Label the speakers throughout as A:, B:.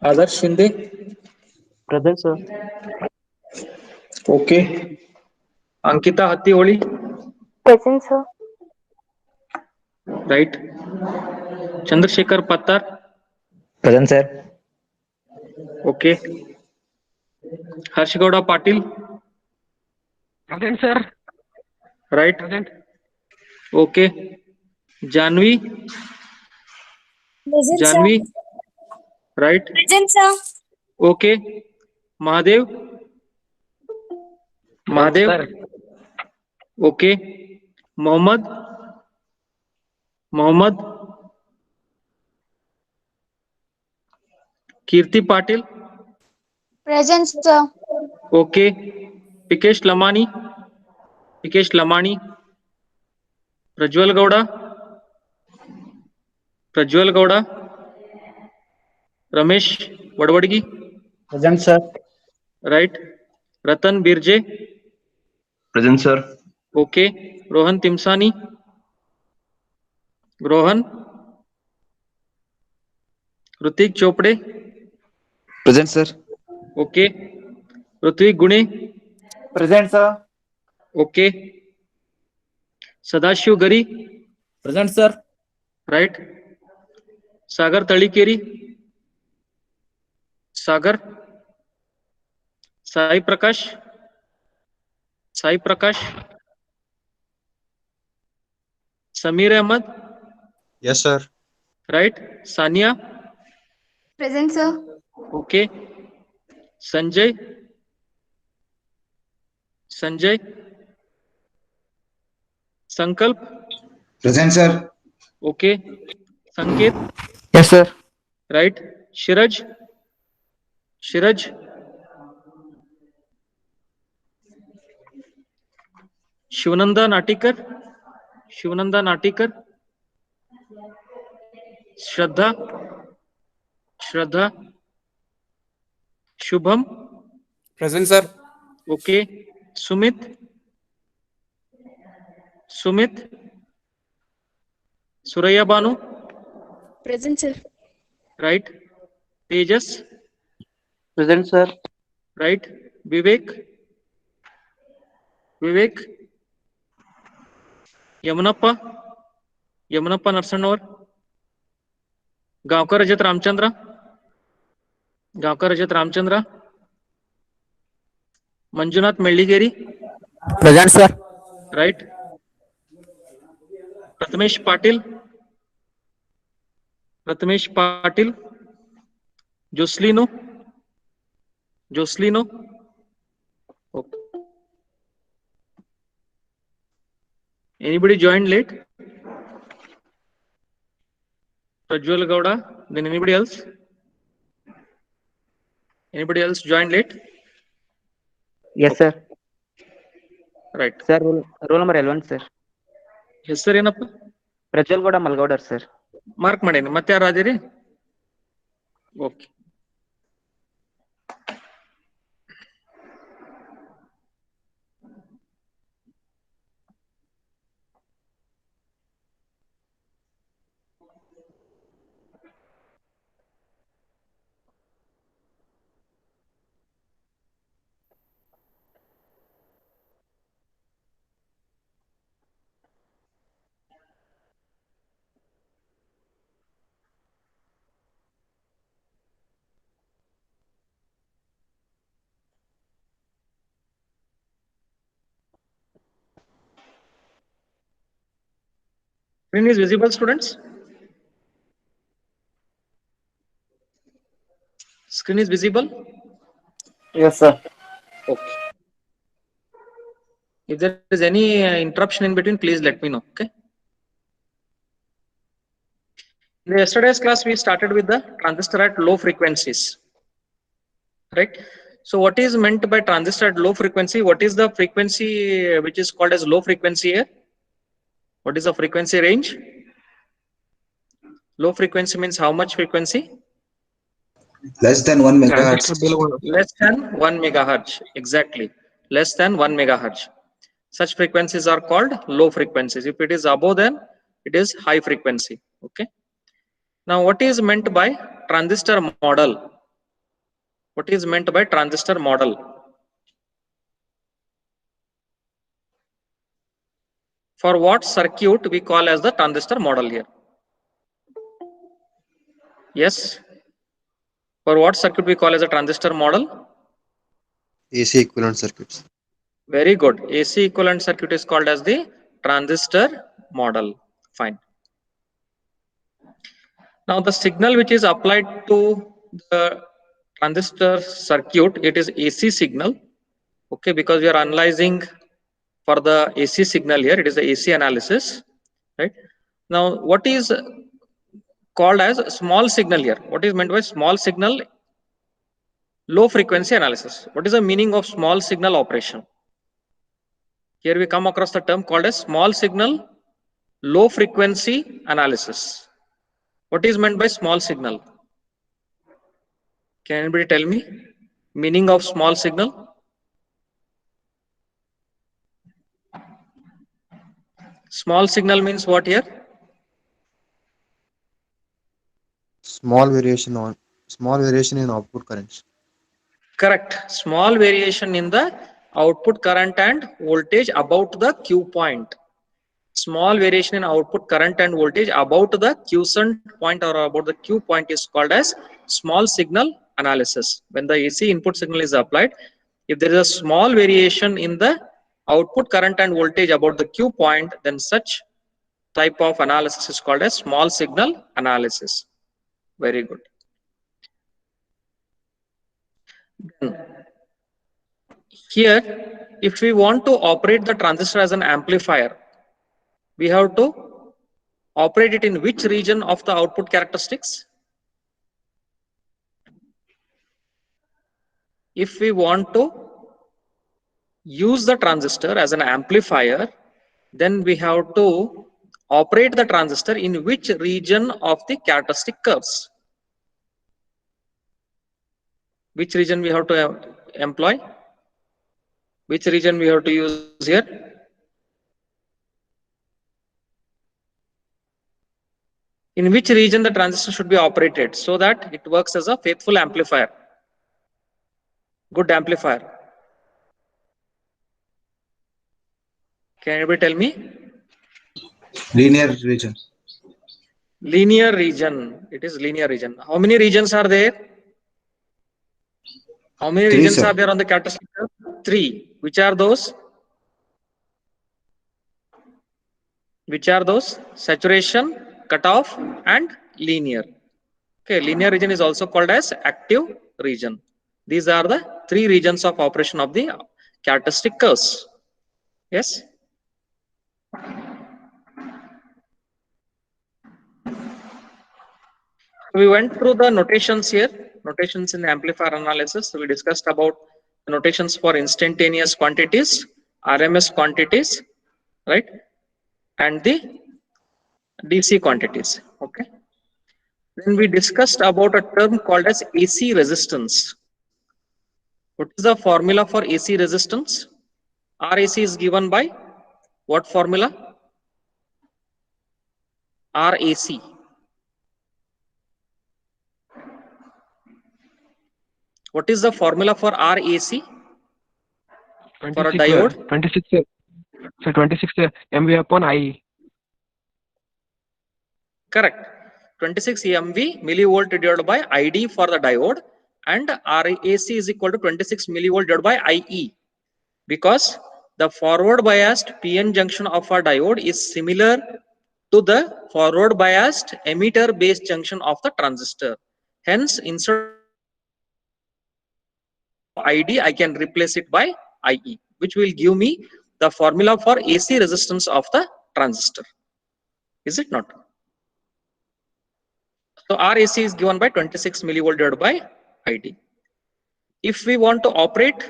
A: आदर्श Shinde.
B: Present, sir.
A: Okay. Ankita Hattiholi.
C: Present, sir.
A: Right. Chandrashekhar Pattar.
D: Present, sir.
A: Okay. Harshagowda Patil.
E: Present, sir.
A: Right.
E: Present.
A: Okay. Janavi.
C: Present, sir.
A: Janavi. Right.
C: Present, sir.
A: Okay. Mahadev. Mahadev.
E: Sir.
A: Okay. Mohammed. Mohammed. Kirti Patil.
C: Present, sir.
A: Okay. Pikesh Lamani. Pikesh Lamani. Prajwal Gowda. Prajwal Gowda. Ramesh Wadwadgi.
D: Present, sir.
A: Right. Ratan Birje.
F: Present, sir.
A: Okay. Rohan Timsani. Rohan. Hrithik Chopde.
F: Present, sir.
A: Okay. Ritvik Gune.
D: Present, sir.
A: Okay. Sadashiv Gari.
D: Present, sir.
A: Right. Sagar Talikeri. Sagar. Sai Prakash. Sai Prakash. Sameer Ahmed.
F: Yes, sir.
A: Right. Saniya.
C: Present, sir.
A: Okay. Sanjay. Sanjay. Sankalp.
G: Present, sir.
A: Okay. Sanket.
D: Yes, sir.
A: Right. Shiraj. Shiraj. Shivananda Natikar. Shivananda Natikar. Shraddha. Shraddha. Shubham.
H: Present, sir.
A: Okay. Sumit. Sumit. Suraiya Banu.
C: Present, sir.
A: Right. Tejas.
B: Present, sir.
A: Right. Vivek. Vivek. Yamunappa. Yamunappa Narasannavar. Gavkar Rajat Ramachandra. Gavkar Rajat Ramachandra. Manjunath Melligeri.
D: Present, sir.
A: Right. Prathamesh Patil. Prathamesh Patil. Joselino. Joselino. Anybody joined late? Prajwal Gowda. Then anybody else? Anybody else joined late?
B: Yes, sir.
A: Right.
B: Sir, roll number 11, sir.
A: ಹೆಸರು ಏನಪ್ಪ?
B: Prajwal Gowda Malgowdar, sir.
A: Mark ಮಾಡೇನಿ. ಮತ್ತೆ ಯಾರು ಅದಿರಿ? Okay. Screen is visible, students? Screen is visible?
D: Yes, sir.
A: Okay. If there is any interruption in between, please let me know. Okay. In yesterday's class, we started with the transistor at low frequencies. Right. So what is meant by transistor at low frequency? What is the frequency which is called as low frequency here? What is the frequency range? Low frequency means how much frequency?
G: Less than 1 megahertz.
A: Less than 1 megahertz. Exactly. Less than 1 megahertz. Such frequencies are called low frequencies. If it is above, then it is high frequency. Okay. Now, what is meant by transistor model? What is meant by transistor model? For what circuit we call as the transistor model here? Yes. For what circuit we call as a transistor model?
F: AC equivalent circuits.
A: Very good. AC equivalent circuit is called as the transistor model. Fine. Now the signal which is applied to the transistor circuit, it is AC signal. Okay, because we are analyzing for the AC signal here, it is the AC analysis, right? Now, what is called as small signal here? What is meant by small signal? Low frequency analysis. What is the meaning of small signal operation? Here we come across the term called as small signal low frequency analysis. What is meant by small signal? Can anybody tell me? Meaning of small signal? Small signal means what here?
F: Small variation in output currents.
A: Correct. Small variation in the output current and voltage about the Q point. Small variation in output current and voltage about the quiescent point or about the Q point is called as small signal analysis. When the AC input signal is applied, if there is a small variation in the output current and voltage about the Q point, then such type of analysis is called as small signal analysis. Very good. Here, if we want to operate the transistor as an amplifier, we have to operate it in which region of the output characteristics? If we want to use the transistor as an amplifier, then we have to operate the transistor in which region of the characteristic curves? Which region we have to employ? Which region we have to use here? In which region the transistor should be operated so that it works as a faithful amplifier, good amplifier? Can anybody tell me?
G: Linear region.
A: Linear region. It is linear region. How many regions are there? How many
G: Three,
A: regions
G: sir.
A: are there on the characteristic curve? 3. Which are those? Which are those? Saturation, cutoff, and linear. Okay, linear region is also called as active region. These are the 3 regions of operation of the characteristic curves. Yes. We went through the notations here, notations in the amplifier analysis. So we discussed about the notations for instantaneous quantities, RMS quantities, right? And the DC quantities. Okay. Then we discussed about a term called as AC resistance. What is the formula for AC resistance? RAC is given by what formula? RAC. What is the formula for RAC? For a diode?
E: 26 MV upon IE.
A: Correct. 26 MV millivolt divided by ID for the diode, and RAC is equal to 26 millivolt divided by IE, because the forward biased PN junction of a diode is similar to the forward biased emitter base junction of the transistor. Hence, instead of ID, I can replace it by IE, which will give me the formula for AC resistance of the transistor. Is it not? So RAC is given by 26 millivolt divided by ID. If we want to operate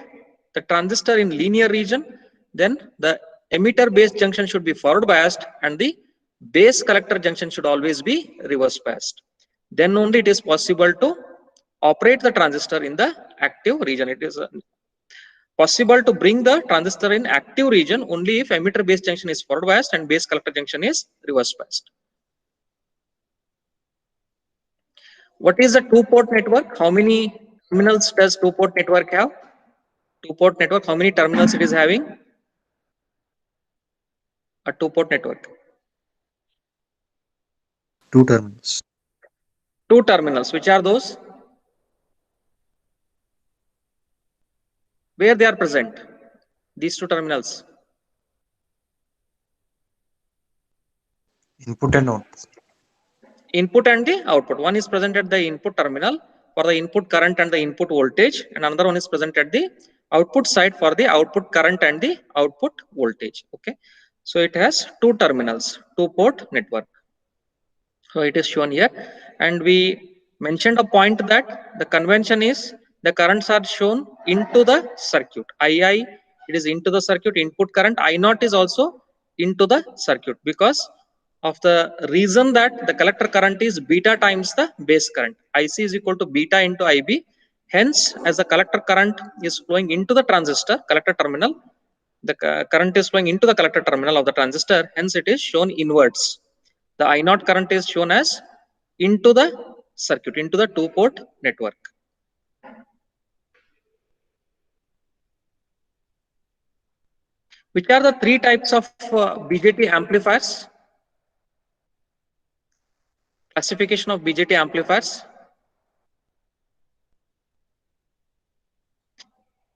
A: the transistor in linear region, then the emitter base junction should be forward biased and the base collector junction should always be reverse biased. Then only it is possible to operate the transistor in the active region. It is possible to bring the transistor in active region only if emitter base junction is forward biased and base collector junction is reverse biased. What is the two-port network? How many terminals does two-port network have? Two-port network, how many terminals it is having? A two-port network.
F: 2 terminals.
A: Two terminals. Which are those? Where they are present? These two terminals.
F: Input and output.
A: Input and the output. One is present at the input terminal for the input current and the input voltage, and another one is present at the output side for the output current and the output voltage. Okay, so it has two terminals, two-port network. So it is shown here, and we mentioned a point that the convention is the currents are shown into the circuit. II, it is into the circuit. Input current I0 is also into the circuit because of the reason that the collector current is beta times the base current. IC is equal to beta into IB. Hence, as the collector current is flowing into the transistor collector terminal, the current is flowing into the collector terminal of the transistor. Hence, it is shown inwards. The I0 current is shown as into the circuit, into the two-port network. Which are the three types of BJT amplifiers? Classification of BJT amplifiers.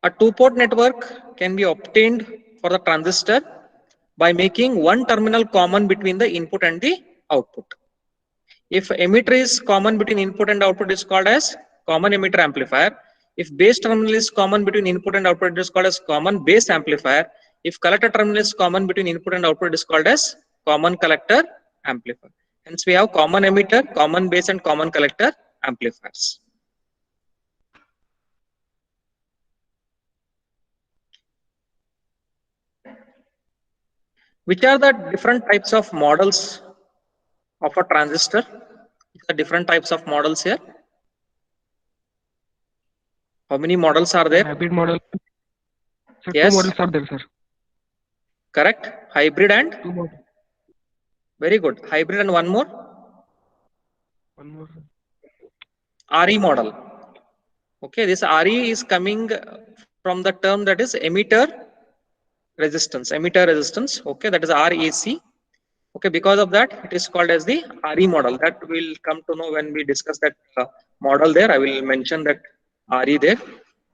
A: A two-port network can be obtained for the transistor by making one terminal common between the input and the output. If emitter is common between input and output, is called as common emitter amplifier. If base terminal is common between input and output, it is called as common base amplifier. If collector terminal is common between input and output, it is called as common collector amplifier. Hence, we have common emitter, common base, and common collector amplifiers. Which are the different types of models of a transistor? The different types of models here. How many models are there?
E: Hybrid model. Sir,
A: Yes.
E: two models are there, sir.
A: Correct. Hybrid and
E: Two models.
A: very good. Hybrid and one more.
E: One more.
A: RE model. Okay, this RE is coming from the term that is emitter resistance. Emitter resistance. Okay, that is REC. Okay, because of that, it is called as the RE model. That we'll come to know when we discuss that model there. I will mention that RE there.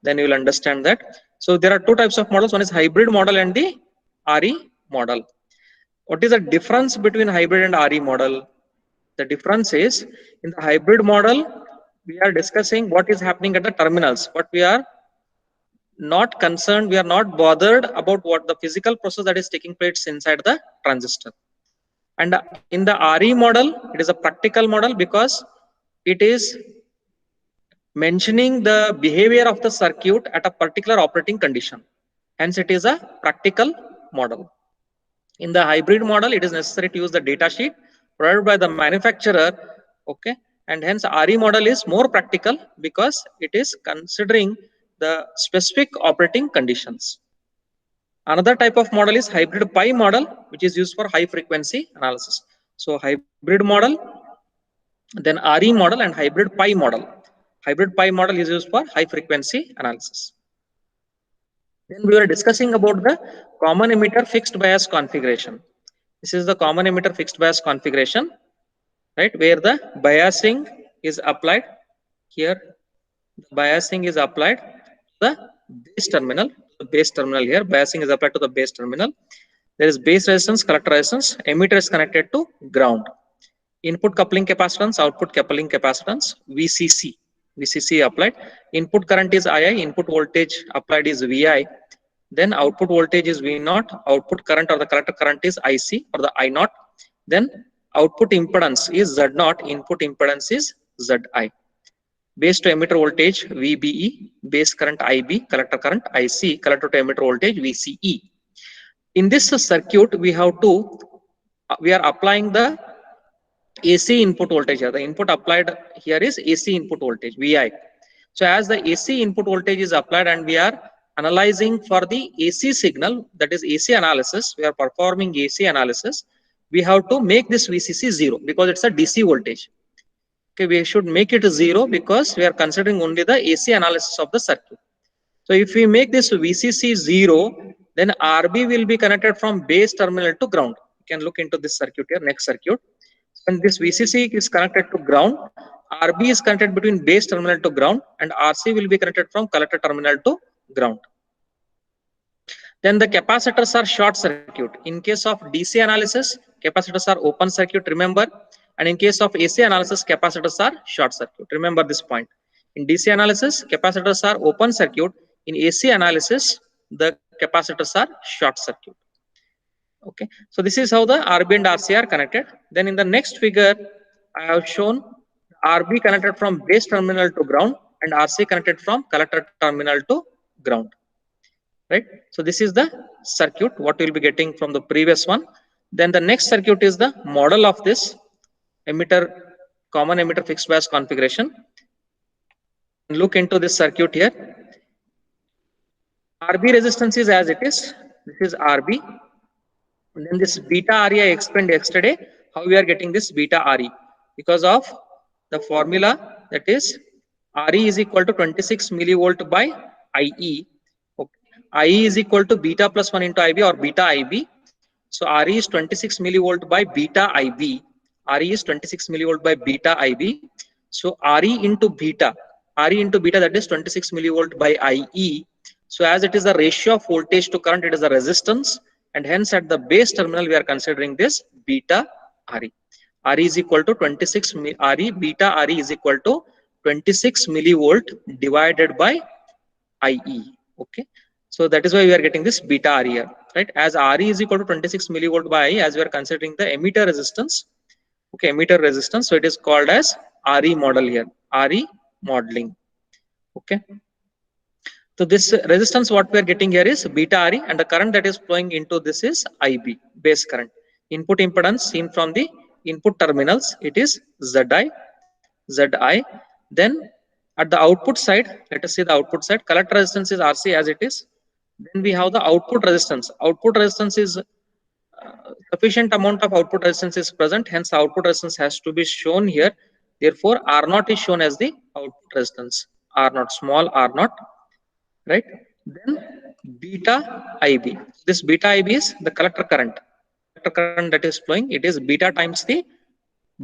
A: Then you will understand that. So there are two types of models. One is hybrid model and the RE model. What is the difference between hybrid and RE model? The difference is in the hybrid model, we are discussing what is happening at the terminals, but we are not concerned, we are not bothered about what the physical process that is taking place inside the transistor. And in the RE model, it is a practical model because it is mentioning the behavior of the circuit at a particular operating condition. Hence, it is a practical model. In the hybrid model, it is necessary to use the data sheet provided by the manufacturer. Okay, and hence RE model is more practical because it is considering the specific operating conditions. Another type of model is hybrid pi model, which is used for high frequency analysis. So hybrid model, then RE model, and hybrid pi model. Hybrid pi model is used for high frequency analysis. Then we were discussing about the common emitter fixed bias configuration. This is the common emitter fixed bias configuration, right? Where the biasing is applied here. The biasing is applied to the base terminal. The base terminal here, biasing is applied to the base terminal. There is base resistance, collector resistance. Emitter is connected to ground. Input coupling capacitance, output coupling capacitance, VCC. VCC applied. Input current is II, input voltage applied is VI. Then output voltage is V0, output current or the collector current is IC or the I0. Then output impedance is Z0, input impedance is ZI. Base to emitter voltage VBE, base current IB, collector current IC, collector to emitter voltage VCE. In this circuit, we are applying the AC input voltage here. The input applied here is AC input voltage, VI. So as the AC input voltage is applied and we are analyzing for the AC signal, that is AC analysis, we are performing AC analysis, we have to make this VCC 0 because it's a DC voltage. Okay, we should make it 0 because we are considering only the AC analysis of the circuit. So if we make this VCC 0, then RB will be connected from base terminal to ground. You can look into this circuit here, next circuit. When this VCC is connected to ground, RB is connected between base terminal to ground, and RC will be connected from collector terminal to ground. Then the capacitors are short circuit. In case of DC analysis, capacitors are open circuit, remember. And in case of AC analysis, capacitors are short circuit. Remember this point. In DC analysis, capacitors are open circuit. In AC analysis, the capacitors are short circuit. Okay, so this is how the RB and RC are connected. Then in the next figure, I have shown RB connected from base terminal to ground and RC connected from collector terminal to ground. Right? So this is the circuit, what we'll be getting from the previous one. Then the next circuit is the model of this emitter, common emitter fixed bias configuration. Look into this circuit here. RB resistance is as it is. This is RB. And then this beta RE I explained yesterday how we are getting this beta RE because of the formula, that is RE is equal to 26 millivolt by IE. Okay. IE is equal to beta plus 1 into IB or beta IB. So RE is 26 millivolt by beta IB. RE is 26 millivolt by beta IB. So RE into beta, that is 26 millivolt by IE. So as it is the ratio of voltage to current, it is a resistance, and hence at the base terminal we are considering this beta RE. RE is equal to 26 RE, beta RE is equal to 26 millivolt divided by IE. Okay, so that is why we are getting this beta RE here, right? As RE is equal to 26 millivolt by IE, as we are considering the emitter resistance. Okay, emitter resistance, so it is called as RE model here, RE modeling. Okay, so this resistance what we are getting here is beta RE, and the current that is flowing into this is IB, base current. Input impedance seen from the input terminals, it is ZI. Then at the output side, let us see the output side, collector resistance is RC as it is. Then we have the output resistance. Output resistance is sufficient amount of output resistance is present, hence output resistance has to be shown here. Therefore, R0 is shown as the output resistance. R0, small R0, right? Then beta IB. This beta IB is the collector current. Collector current that is flowing, it is beta times the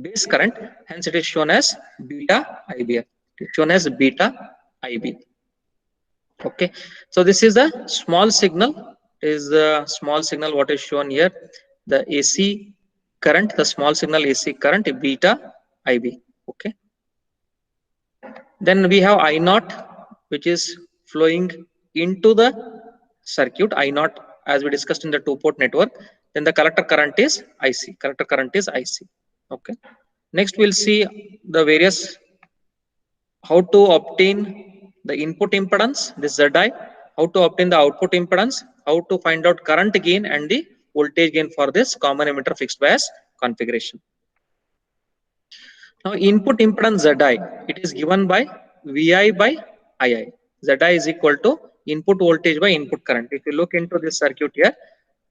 A: base current, hence it is shown as beta IB. It is shown as beta IB. Okay, so this is the small signal. Is the small signal what is shown here, the AC current, the small signal AC current beta IB. Okay, then we have I0, which is flowing into the circuit, I0 as we discussed in the two-port network. Then the collector current is IC. Collector current is IC. Okay, next we'll see the various, how to obtain the input impedance, this ZI, how to obtain the output impedance, how to find out current gain and the voltage gain for this common emitter fixed bias configuration. Now input impedance ZI, it is given by VI by II. ZI is equal to input voltage by input current. If you look into this circuit here,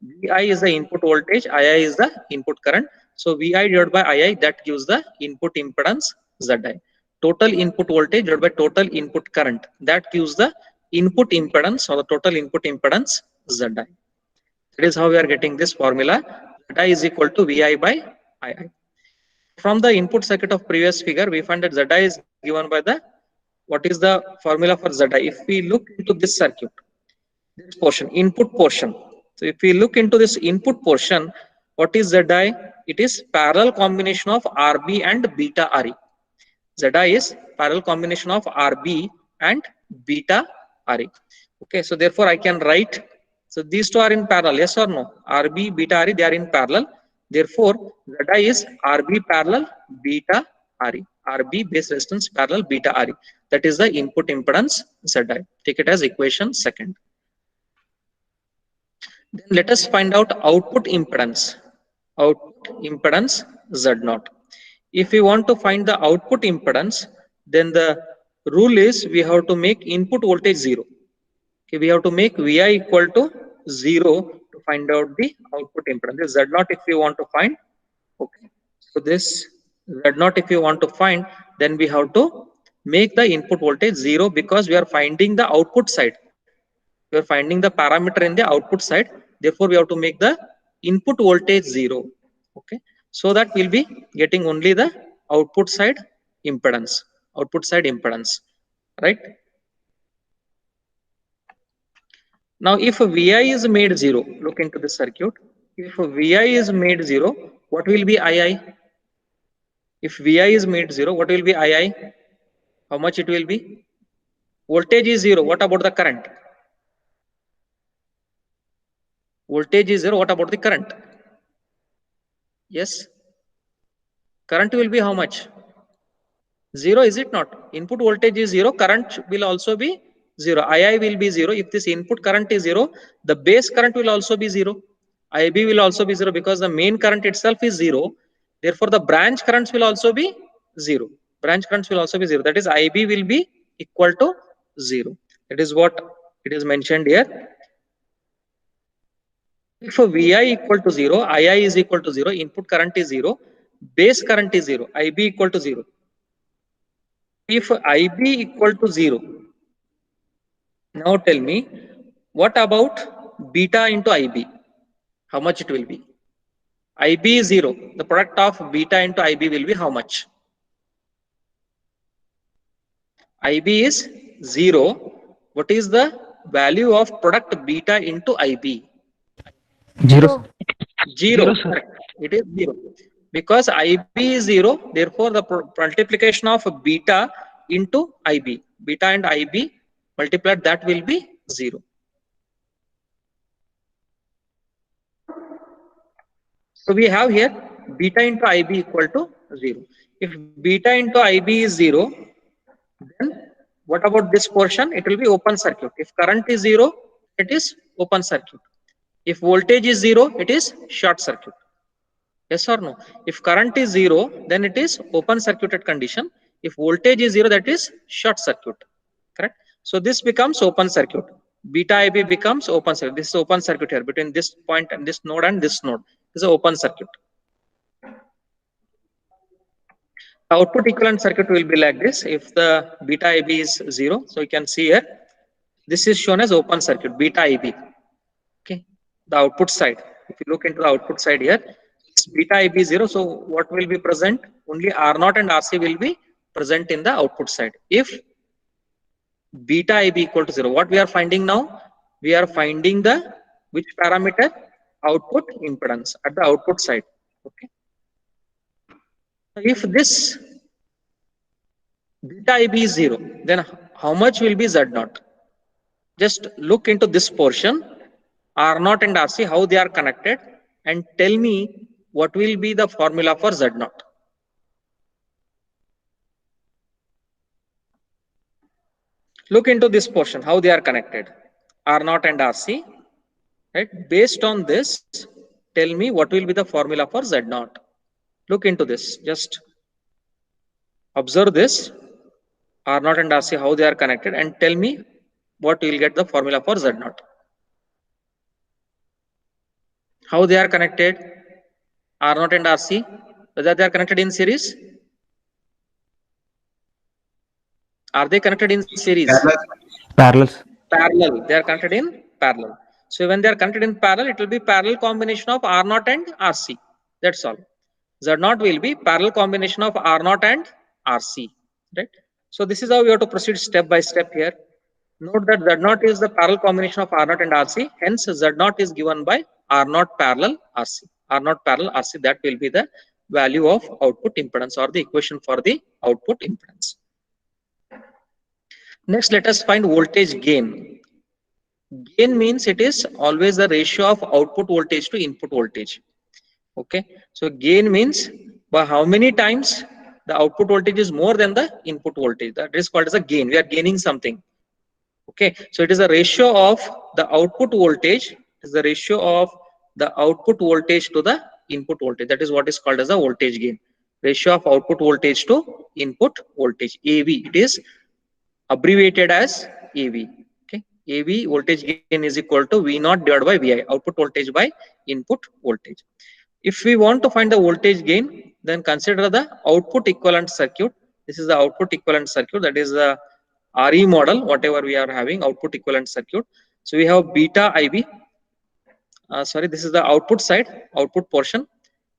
A: VI is the input voltage, II is the input current. So VI divided by II, that gives the input impedance ZI. Total input voltage divided by total input current, that gives the input impedance or the total input impedance ZI. That is how we are getting this formula. ZI is equal to VI by II. From the input circuit of previous figure, we find that ZI is given by the, what is the formula for ZI? If we look into this circuit, this portion, input portion. So if we look into this input portion, what is ZI? It is parallel combination of RB and beta RE. ZI is parallel combination of RB and beta RE. Okay, so therefore I can write, so these two are in parallel, yes or no? RB, beta RE, they are in parallel. Therefore, ZI is RB parallel beta RE. RB base resistance parallel beta RE. That is the input impedance ZI. Take it as equation second. Then let us find out output impedance. Output impedance Z0. If we want to find the output impedance, then the rule is we have to make input voltage 0. Okay, we have to make VI equal to 0 to find out the output impedance. This Z0 if you want to find. Okay, so this Z0 if you want to find, then we have to make the input voltage 0 because we are finding the output side. We are finding the parameter in the output side. Therefore, we have to make the input voltage 0. Okay, so that we'll be getting only the output side impedance. Output side impedance, right? Now, if Vi is made 0, look into the circuit. If Vi is made 0, what will be Ii? If Vi is made 0, what will be Ii? How much it will be? Voltage is 0. What about the current? Voltage is 0. What about the current? Yes. Current will be how much? 0, is it not? Input voltage is 0. Current will also be 0. II will be 0. If this input current is 0, the base current will also be 0. IB will also be 0 because the main current itself is 0. Therefore, the branch currents will also be 0. Branch currents will also be 0. That is, IB will be equal to 0. That is what it is mentioned here. If Vi equal to 0, II is equal to 0, input current is 0, base current is 0, IB equal to 0. If IB equal to 0, now tell me, what about beta into IB? How much it will be? IB is 0. The product of beta into IB will be how much? IB is 0. What is the value of product beta into IB?
D: 0.
A: 0.
E: Sir.
A: Correct. It is 0. Because IB is 0, therefore the multiplication of beta into IB, beta and IB multiplied, that will be 0. So we have here beta into IB equal to 0. If beta into IB is 0, then what about this portion? It will be open circuit. If current is 0, it is open circuit. If voltage is 0, it is short circuit. Yes or no? If current is 0, then it is open circuited condition. If voltage is 0, that is short circuit. Correct? So this becomes open circuit. Beta IB becomes open circuit. This is open circuit here between this point and this node and this node. This is an open circuit. The output equivalent circuit will be like this. If the beta IB is 0, so you can see here, this is shown as open circuit, beta IB. Okay, the output side. If you look into the output side here, it's beta IB 0. So what will be present? Only R0 and RC will be present in the output side. If beta IB equal to 0, what we are finding now? We are finding the which parameter? Output impedance at the output side. Okay. If this beta IB is 0, then how much will be Z0? Just look into this portion, R0 and RC, how they are connected, and tell me what will be the formula for Z0. Look into this portion, how they are connected, R0 and RC, right? Based on this, tell me what will be the formula for Z0. Look into this, just observe this, R0 and RC, how they are connected, and tell me what you will get the formula for Z0. How they are connected, R0 and RC, whether they are connected in series? Are they connected in series?
D: Parallel.
A: Parallel. They are connected in parallel. So when they are connected in parallel, it will be parallel combination of R0 and RC. That's all. Z0 will be parallel combination of R0 and RC. Right? So this is how we have to proceed step by step here. Note that Z0 is the parallel combination of R0 and RC. Hence, Z0 is given by R0 parallel RC. R0 parallel RC, that will be the value of output impedance or the equation for the output impedance. Next, let us find voltage gain. Gain means it is always the ratio of output voltage to input voltage. Okay, so gain means by how many times the output voltage is more than the input voltage. That is called as a gain. We are gaining something. Okay, so it is a ratio of the output voltage. It is the ratio of the output voltage to the input voltage. That is what is called as a voltage gain. Ratio of output voltage to input voltage. AV. It is abbreviated as AV. Okay, AV voltage gain is equal to V0 divided by Vi. Output voltage by input voltage. If we want to find the voltage gain, then consider the output equivalent circuit. This is the output equivalent circuit. That is the RE model, whatever we are having, output equivalent circuit. So we have beta IB. Sorry, this is the output side, output portion.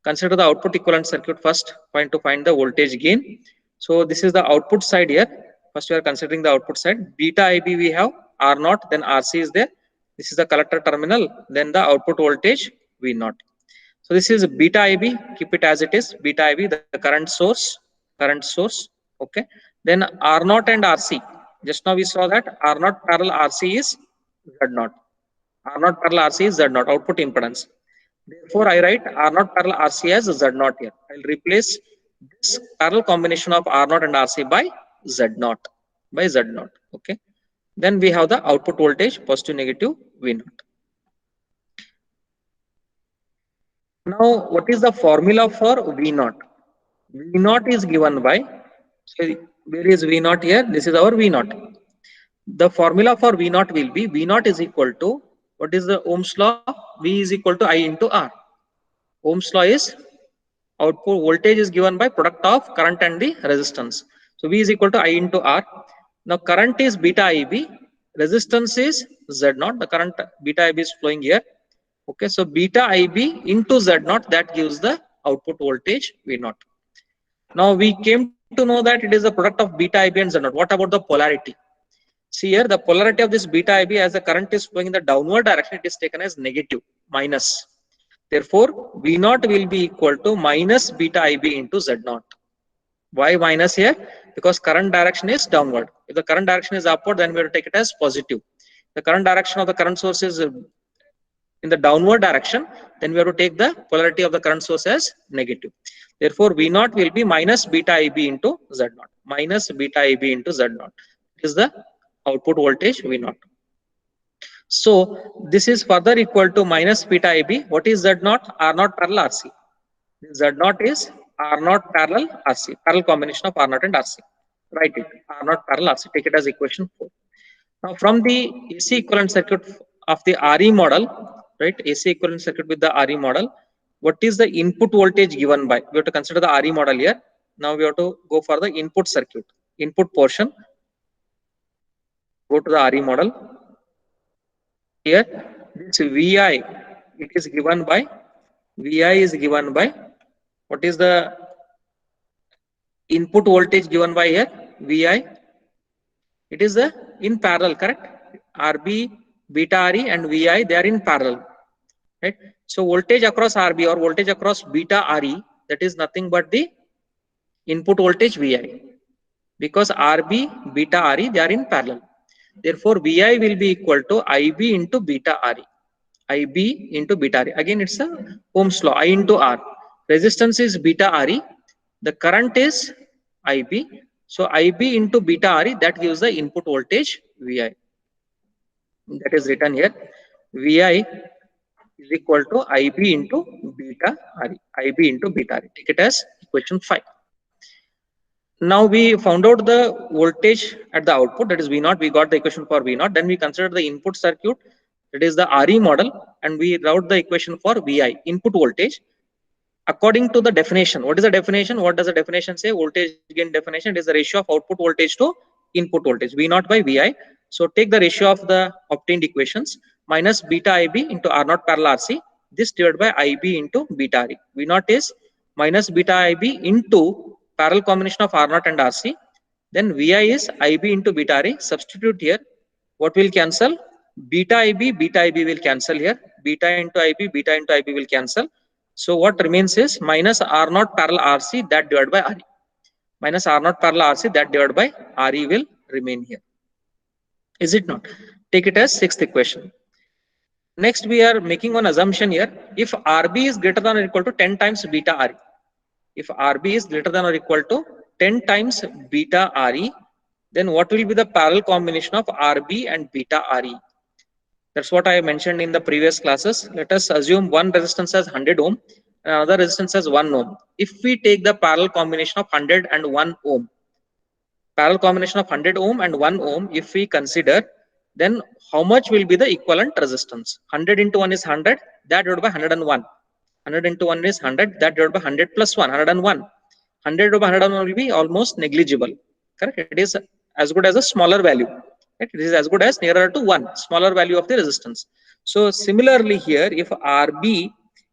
A: Consider the output equivalent circuit first, to find the voltage gain. So this is the output side here. First we are considering the output side. Beta IB we have R0, then RC is there. This is the collector terminal, then the output voltage V0. So this is beta IB, keep it as it is, beta IB, the current source, okay. Then R0 and RC, just now we saw that R0 parallel RC is Z0. R0 parallel RC is Z0, output impedance. Therefore, I write R0 parallel RC as Z0 here. I'll replace this parallel combination of R0 and RC by Z0, okay. Then we have the output voltage, positive, negative, V0. Now, what is the formula for V0? V0 is given by, so where is V0 here? This is our V0. The formula for V0 will be V0 is equal to, what is the Ohm's law? V is equal to I into R. Ohm's law is output voltage is given by product of current and the resistance. So V is equal to I into R. Now current is beta IB, resistance is Z0. The current beta IB is flowing here. Okay, so beta IB into Z0, that gives the output voltage V0. Now we came to know that it is the product of beta IB and Z0. What about the polarity? See here, the polarity of this beta IB, as the current is flowing in the downward direction, it is taken as negative, minus. Therefore, V0 will be equal to minus beta IB into Z0. Why minus here? Because current direction is downward. If the current direction is upward, then we will take it as positive. The current direction of the current source is in the downward direction, then we have to take the polarity of the current source as negative. Therefore, V0 will be minus beta IB into Z0. Minus beta IB into Z0 is the output voltage V0. So this is further equal to minus beta IB. What is Z0? R0 parallel RC. Z0 is R0 parallel RC, parallel combination of R0 and RC. Write it, R0 parallel RC. Take it as equation 4. Now from the AC equivalent circuit of the RE model, right? AC equivalent circuit with the RE model. What is the input voltage given by? We have to consider the RE model here. Now we have to go for the input circuit, input portion. Go to the RE model. Here, this VI, it is given by, VI is given by, what is the input voltage given by here? VI. It is the in parallel, correct? RB, beta RE and VI, they are in parallel. Right? So voltage across RB or voltage across beta RE, that is nothing but the input voltage VI. Because RB, beta RE, they are in parallel. Therefore, VI will be equal to IB into beta RE. IB into beta RE. Again, it's a Ohm's law, I into R. Resistance is beta RE. The current is IB. So IB into beta RE, that gives the input voltage VI. That is written here. VI is equal to IB into beta RE. IB into beta RE. Take it as equation 5. Now we found out the voltage at the output, that is V0. We got the equation for V0. Then we consider the input circuit, that is the RE model, and we wrote the equation for VI, input voltage. According to the definition, what is the definition? What does the definition say? Voltage gain definition, it is the ratio of output voltage to input voltage, V0 by VI. So take the ratio of the obtained equations, minus beta IB into R0 parallel RC, this divided by IB into beta RE. V0 is minus beta IB into parallel combination of R0 and RC. Then VI is IB into beta RE. Substitute here. What will cancel? Beta IB will cancel here. Beta into IB will cancel. So what remains is minus R0 parallel RC, that divided by RE. Minus R0 parallel RC, that divided by RE will remain here. Is it not? Take it as sixth equation. Next, we are making one assumption here. If RB is greater than or equal to 10 times beta RE. If RB is greater than or equal to 10 times beta RE, then what will be the parallel combination of RB and beta RE? That's what I mentioned in the previous classes. Let us assume one resistance has 100 ohm and another resistance has 1 ohm. If we take the parallel combination of 100 and 1 ohm, parallel combination of 100 ohm and 1 ohm, if we consider, then how much will be the equivalent resistance? 100 into 1 is 100, that divided by 101. 100 into 1 is 100, that divided by 100 plus 1, 101. 100 over 100 will be almost negligible. Correct? It is as good as a smaller value. Right? It is as good as nearer to 1, smaller value of the resistance. So similarly here, if RB,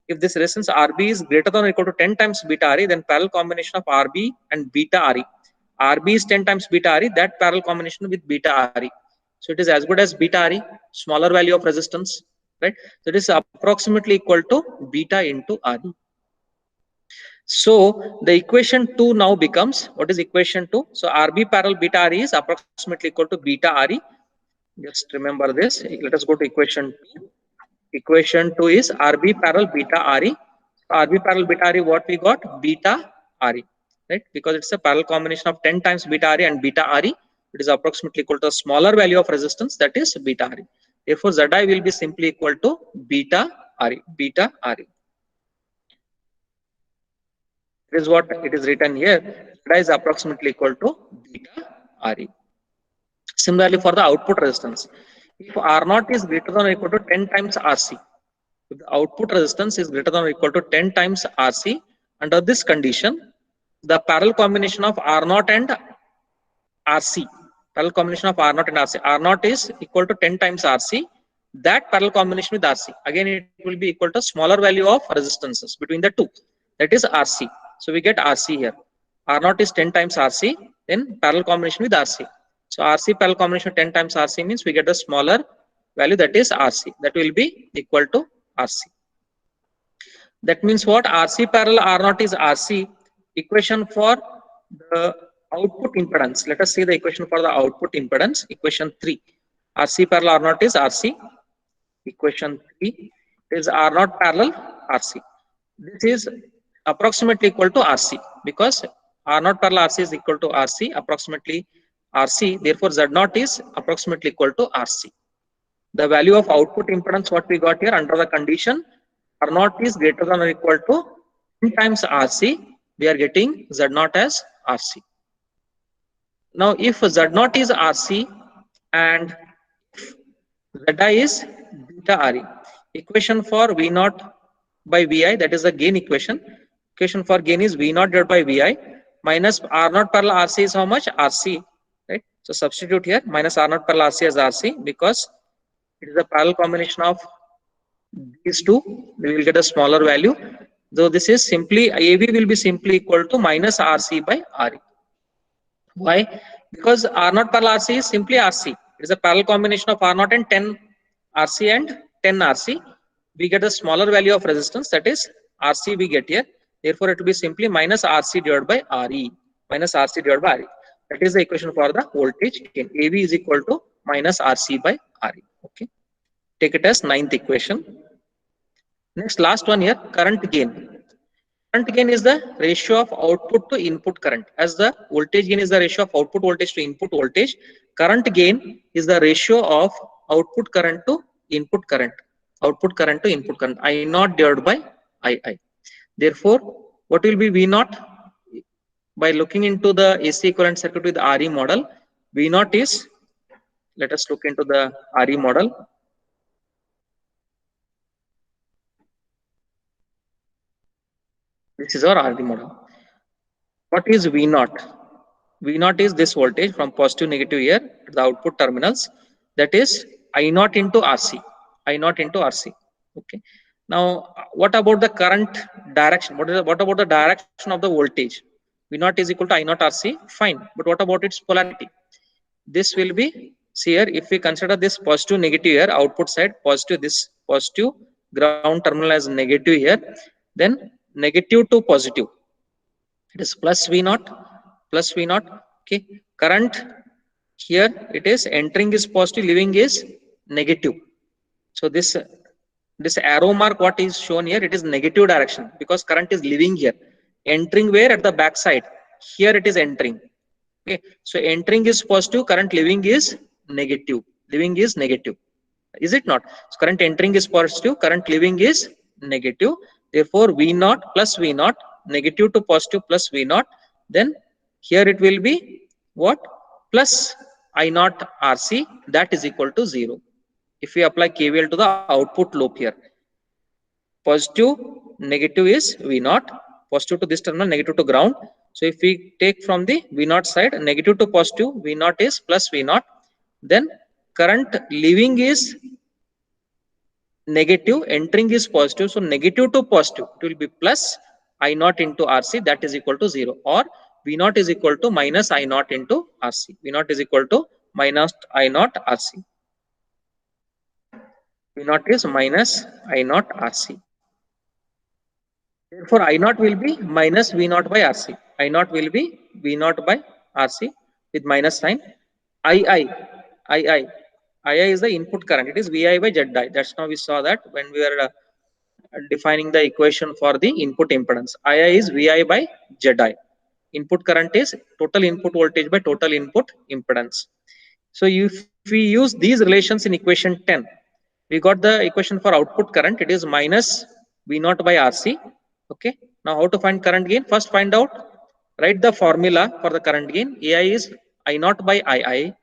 A: if this resistance RB is greater than or equal to 10 times beta RE, then parallel combination of RB and beta RE. RB is 10 times beta RE, that parallel combination with beta RE. So it is as good as beta RE, smaller value of resistance, right? So it is approximately equal to beta into RE. So the equation 2 now becomes, what is equation 2? So RB parallel beta RE is approximately equal to beta RE. Just remember this. Let us go to equation 2. Equation 2 is RB parallel beta RE. RB parallel beta RE, what we got? Beta RE, right? Because it's a parallel combination of 10 times beta RE and beta RE. It is approximately equal to a smaller value of resistance, that is beta RE. Therefore, Zi will be simply equal to beta RE, beta RE. This is what it is written here. Zi is approximately equal to beta RE. Similarly, for the output resistance, if R0 is greater than or equal to 10 times RC, if the output resistance is greater than or equal to 10 times RC, under this condition, the parallel combination of R0 and RC, parallel combination of R0 and RC, R0 is equal to 10 times RC, that parallel combination with RC, again it will be equal to smaller value of resistances between the two, that is RC. So we get RC here. R0 is 10 times RC, then parallel combination with RC. So RC parallel combination of 10 times RC means we get a smaller value, that is RC, that will be equal to RC. That means what? RC parallel R0 is RC. Equation for the output impedance. Let us see the equation for the output impedance. Equation 3. RC parallel R0 is RC. Equation 3 is R0 parallel RC. This is approximately equal to RC because R0 parallel RC is equal to RC, approximately RC. Therefore, Z0 is approximately equal to RC. The value of output impedance, what we got here under the condition R0 is greater than or equal to 10 times RC, we are getting Z0 as RC. Now, if Z0 is RC and Zi is beta RE, equation for V0 by Vi, that is the gain equation. Equation for gain is V0 divided by Vi minus R0 parallel RC is how much? RC, right? So substitute here minus R0 parallel RC as RC because it is a parallel combination of these two. We will get a smaller value. So this is simply AV will be simply equal to minus RC by RE. Why? Because R0 parallel RC is simply RC. It is a parallel combination of R0 and 10 RC and 10 RC. We get a smaller value of resistance, that is RC we get here. Therefore, it will be simply minus RC divided by RE. Minus RC divided by RE. That is the equation for the voltage gain. AV is equal to minus RC by RE. Okay. Take it as 9th equation. Next, last one here, current gain. Current gain is the ratio of output to input current. As the voltage gain is the ratio of output voltage to input voltage, current gain is the ratio of output current to input current. Output current to input current. I0 divided by II. Therefore, what will be V0? By looking into the AC equivalent circuit with the RE model, V0 is, let us look into the RE model. This is our RD model. What is V0? V0 is this voltage from positive negative here to the output terminals. That is I0 into RC. I0 into RC. Okay. Now, what about the current direction? What about the direction of the voltage? V0 is equal to I0 RC. Fine. But what about its polarity? This will be, see here, if we consider this positive negative here, output side positive, this positive, ground terminal as negative here, then negative to positive, it is plus V0. Okay, current here it is entering is positive, leaving is negative. So this arrow mark what is shown here, it is negative direction because current is leaving here, entering where? At the back side. Here it is entering. Okay, so entering is positive, current leaving is negative. Leaving is negative. Is it not? So current entering is positive, current leaving is negative. Therefore, V0 plus V0, negative to positive plus V0. Then here it will be what? Plus I0 RC, that is equal to 0. If we apply KVL to the output loop here, positive, negative is V0, positive to this terminal, negative to ground. So if we take from the V naught side, negative to positive, V naught is plus V naught. Then current leaving is negative, entering is positive. So negative to positive, it will be plus I naught into RC, that is equal to 0, or V naught is equal to minus I naught into RC. V naught is equal to minus I naught RC. V naught is minus I naught RC. Therefore, I naught will be minus V naught by RC. I naught will be V naught by RC with minus sign. II is the input current. It is VI by ZI. That's now we saw that when we were defining the equation for the input impedance. II is VI by ZI. Input current is total input voltage by total input impedance. So if we use these relations in equation 10, we got the equation for output current. It is minus V naught by RC. Okay. Now how to find current gain? First find out, write the formula for the current gain. AI is I naught by II.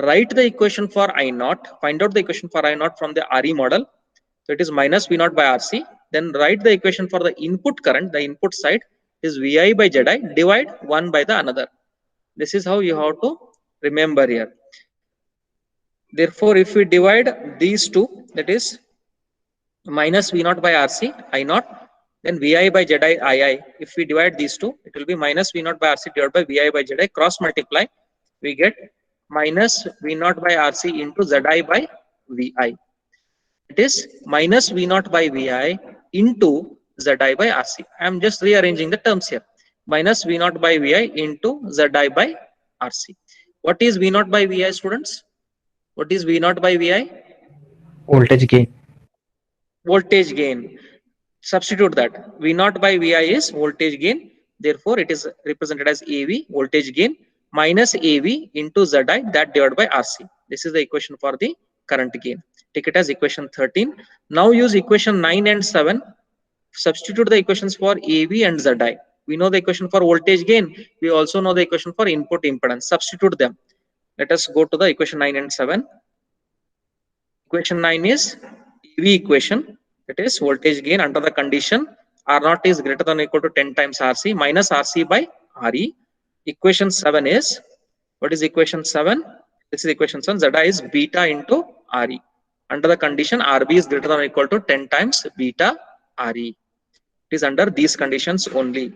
A: Write the equation for I naught. Find out the equation for I naught from the RE model. So it is minus V naught by RC. Then write the equation for the input current. The input side is VI by ZI. Divide one by the another. This is how you have to remember here. Therefore, if we divide these two, that is minus V naught by RC, I naught, then VI by ZI, II. If we divide these two, it will be minus V naught by RC divided by VI by ZI. Cross multiply, we get minus V naught by RC into ZI by VI. It is minus V naught by VI into ZI by RC. I am just rearranging the terms here. Minus V naught by VI into ZI by RC. What is V naught by VI, students? What is V naught by VI?
D: Voltage gain.
A: Voltage gain. Substitute that. V naught by VI is voltage gain. Therefore, it is represented as AV, voltage gain, minus AV into ZI, that divided by RC. This is the equation for the current gain. Take it as equation 13. Now use equation 9 and 7. Substitute the equations for AV and ZI. We know the equation for voltage gain. We also know the equation for input impedance. Substitute them. Let us go to the equation 9 and 7. Equation 9 is AV equation. It is voltage gain under the condition R naught is greater than or equal to 10 times RC minus RC by RE. Equation 7 is, what is equation 7? This is equation 7. ZI is beta into RE. Under the condition RB is greater than or equal to 10 times beta RE. It is under these conditions only.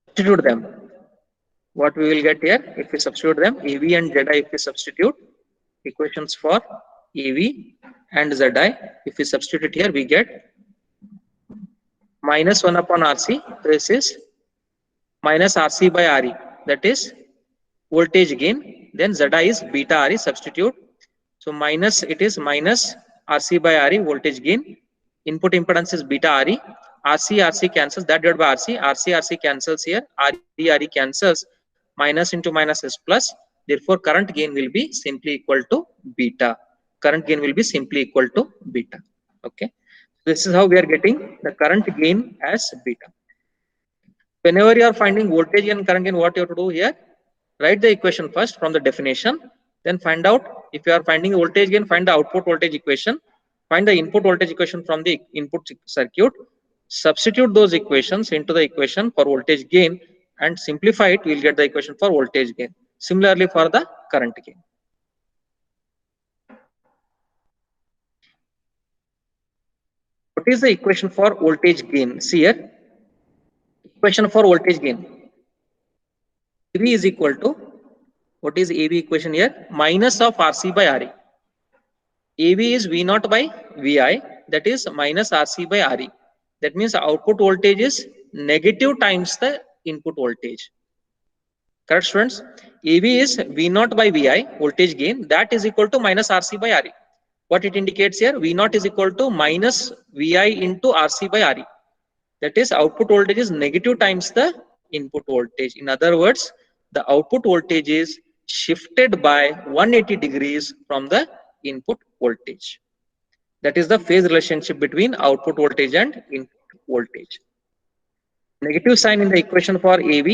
A: Substitute them. What we will get here, if we substitute them, AV and ZI, if we substitute equations for AV and ZI, if we substitute here, we get minus 1 upon RC. This is minus RC by RE. That is voltage gain. Then ZI is beta RE. Substitute. So minus, it is minus RC by RE, voltage gain. Input impedance is beta RE. RC cancels, that divided by RC. RC cancels here. RE cancels. Minus into minus is plus. Therefore, current gain will be simply equal to beta. Current gain will be simply equal to beta. Okay. This is how we are getting the current gain as beta. Whenever you are finding voltage and current gain, what you have to do here? Write the equation first from the definition. Then find out, if you are finding voltage gain, find the output voltage equation. Find the input voltage equation from the input circuit. Substitute those equations into the equation for voltage gain and simplify it. We will get the equation for voltage gain. Similarly for the current gain. What is the equation for voltage gain? See here. Equation for voltage gain. AV is equal to, what is AV equation here? Minus of RC by RE. AV is V naught by VI, that is minus RC by RE. That means output voltage is negative times the input voltage. Correct, students? AV is V naught by VI, voltage gain, that is equal to minus RC by RE. What it indicates here? V naught is equal to minus VI into RC by RE. That is output voltage is negative times the input voltage. In other words, the output voltage is shifted by 180 degrees from the input voltage. That is the phase relationship between output voltage and input voltage. Negative sign in the equation for AV,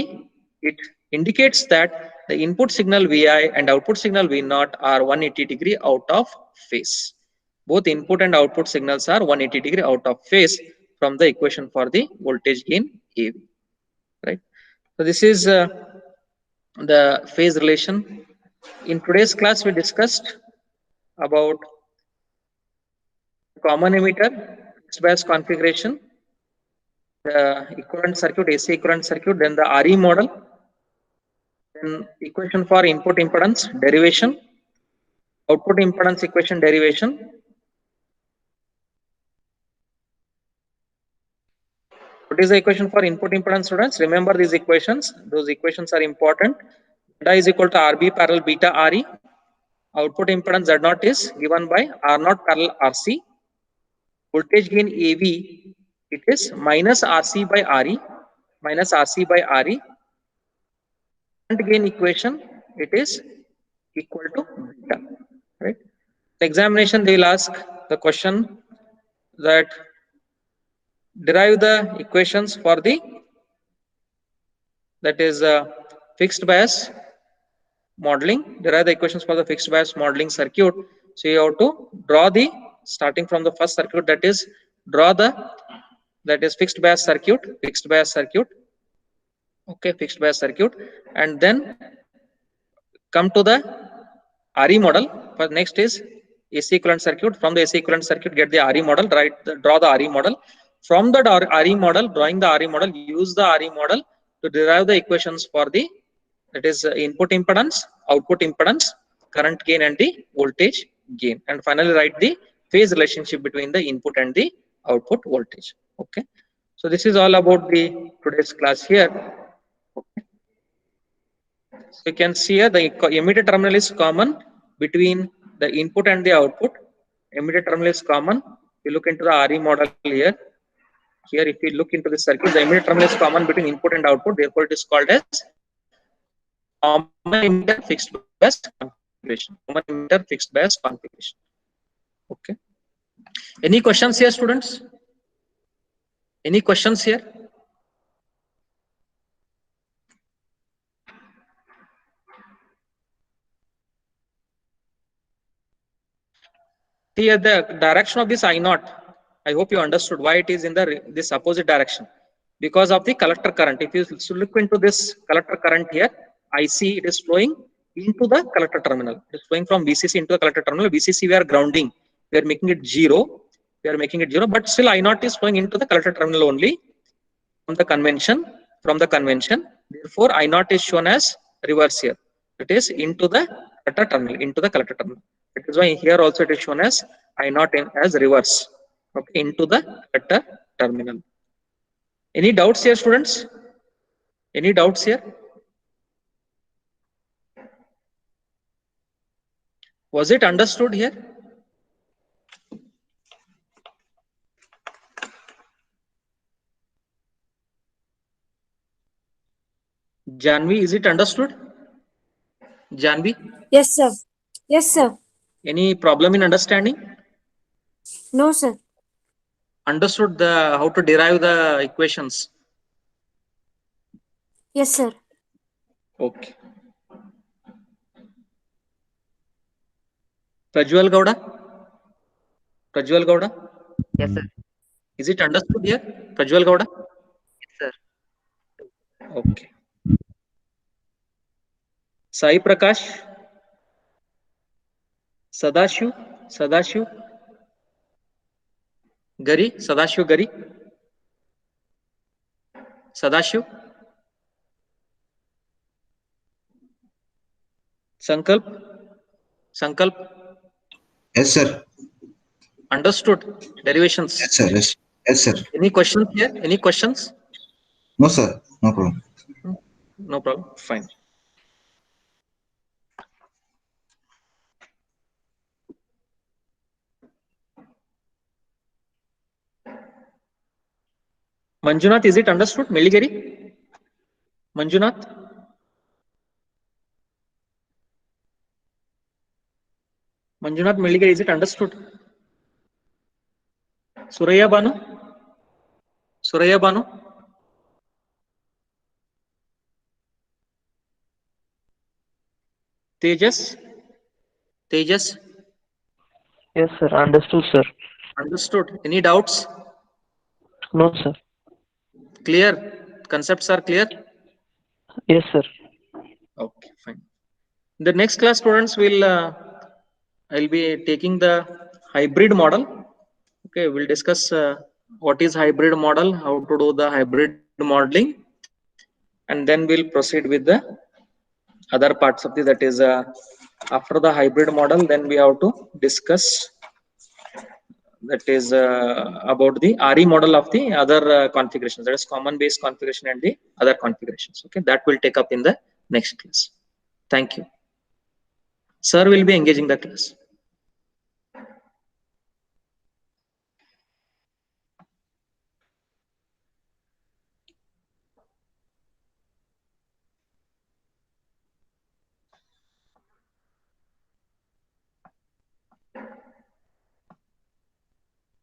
A: it indicates that the input signal VI and output signal V naught are 180 degree out of phase. Both input and output signals are 180 degree out of phase from the equation for the voltage gain AV. Right. So this is the phase relation. In today's class, we discussed about common emitter, fixed bias configuration, the equivalent circuit, AC equivalent circuit, then the RE model, then equation for input impedance derivation, output impedance equation derivation. What is the equation for input impedance, students? Remember these equations. Those equations are important. Beta is equal to RB parallel beta RE. Output impedance Z0 is given by R0 parallel RC. Voltage gain AV, it is minus RC by RE, minus RC by RE. Current gain equation, it is equal to beta, right? The examination, they will ask the question that derive the equations for the, that is fixed bias modeling, derive the equations for the fixed bias modeling circuit. So you have to draw the, starting from the first circuit, that is draw the, that is fixed bias circuit, okay, fixed bias circuit, and then come to the RE model. But next is AC equivalent circuit. From the AC equivalent circuit, get the RE model, right? Draw the RE model. From the RE model, drawing the RE model, use the RE model to derive the equations for the, that is input impedance, output impedance, current gain, and the voltage gain, and finally write the phase relationship between the input and the output voltage. Okay, so this is all about the today's class here. Okay. So you can see here the emitter terminal is common between the input and the output. Emitter terminal is common. You look into the RE model here. Here, if you look into the circuit, the emitter terminal is common between input and output. Therefore, it is called as common emitter fixed bias configuration. Common emitter fixed bias configuration. Okay. Any questions here, students? Any questions here? Here, the direction of this I0, I hope you understood why it is in the this opposite direction. Because of the collector current. If you look into this collector current here, I see it is flowing into the collector terminal. It is flowing from VCC into the collector terminal. VCC we are grounding. We are making it 0. We are making it 0, but still I0 is flowing into the collector terminal only from the convention. Therefore, I0 is shown as reverse here. It is into the collector terminal, into the collector terminal. That is why here also it is shown as I0 as reverse. Okay, into the collector terminal. Any doubts here, students? Any doubts here? Was it understood here? Janvi, is it understood? Janvi?
C: Yes, sir. Yes, sir.
A: Any problem in understanding?
C: No, sir.
A: Understood the how to derive the equations?
C: Yes, sir.
A: Okay. Prajwal Gowda? Prajwal Gowda?
B: Yes, sir.
A: Is it understood here? Prajwal Gowda?
B: Yes, sir.
A: Okay. Sai Prakash? Sadashiv? Gari? Sadashiv Gari? Sadashiv? Sankalp?
G: Yes, sir.
A: Understood derivations.
G: Yes, sir. Yes, yes, sir.
A: Any questions here? Any questions?
G: No, sir. No problem.
A: No problem. Fine. Manjunath, is it understood? Meligeri? Manjunath? Manjunath Meligeri, is it understood? Suraya Banu? Tejas?
B: Yes, sir. Understood, sir.
A: Understood. Any doubts?
B: No, sir.
A: Clear? Concepts are clear?
B: Yes, sir.
A: Okay, fine. The next class, students, will I'll be taking the hybrid model. Okay, we'll discuss what is hybrid model, how to do the hybrid modeling, and then we'll proceed with the other parts of the, that is after the hybrid model, then we have to discuss, that is about the RE model of the other configurations, that is common base configuration and the other configurations. Okay, that will take up in the next class. Thank you. Sir will be engaging the class.